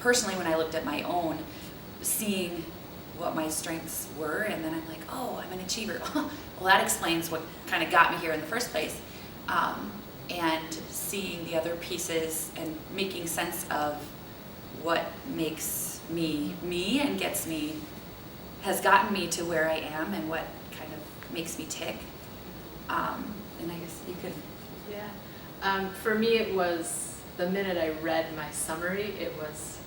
personally, when I looked at my own, seeing what my strengths were, and then I'm like, oh, I'm an achiever. Well, that explains what kind of got me here in the first place. And seeing the other pieces and making sense of what makes me me and gets me, has gotten me to where I am and what kind of makes me tick. And I guess you could. Yeah. For me, it was the minute I read my summary, it was,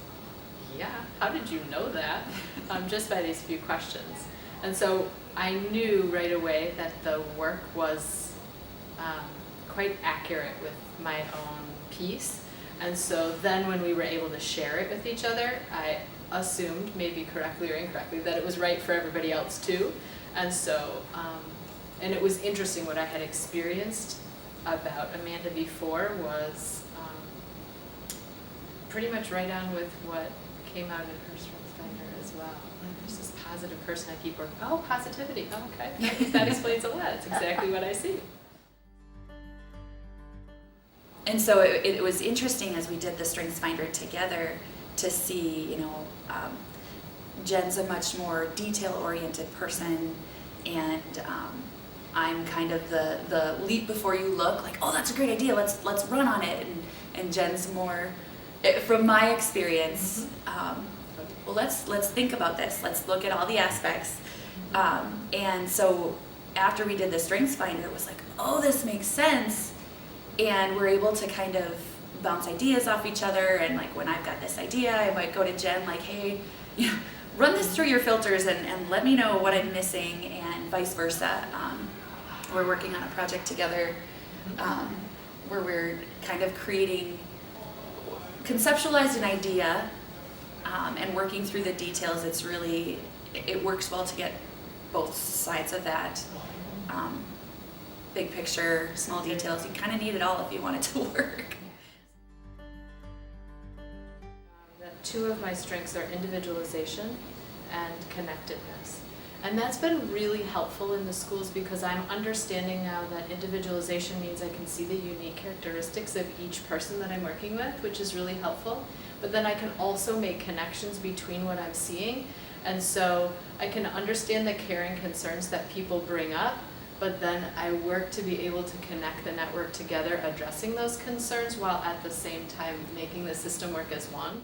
yeah, how did you know that? Just by these few questions. And so I knew right away that the work was quite accurate with my own piece. And so then when we were able to share it with each other, I assumed, maybe correctly or incorrectly, that it was right for everybody else too. And so, and it was interesting, what I had experienced about Amanda before was pretty much right on with what came out in her StrengthsFinder as well. Like, there's this positive person I keep working, oh, positivity, oh, okay, that explains a lot, it's exactly what I see. And so it was interesting as we did the StrengthsFinder together to see, you know, Jen's a much more detail-oriented person, and I'm kind of the leap before you look, like, oh, that's a great idea, let's run on it. And Jen's more, from my experience, well, let's think about this, let's look at all the aspects. And so after we did the StrengthsFinder, it was like, oh, this makes sense. And we're able to kind of bounce ideas off each other, and like when I've got this idea, I might go to Jen like, hey, you know, run this through your filters and let me know what I'm missing, and vice versa. We're working on a project together where we're kind of conceptualized an idea and working through the details. It works well to get both sides of that. Big picture, small details, you kind of need it all if you want it to work. Two of my strengths are individualization and connectedness. And that's been really helpful in the schools because I'm understanding now that individualization means I can see the unique characteristics of each person that I'm working with, which is really helpful. But then I can also make connections between what I'm seeing. And so I can understand the care and concerns that people bring up, but then I work to be able to connect the network together, addressing those concerns while at the same time making the system work as one.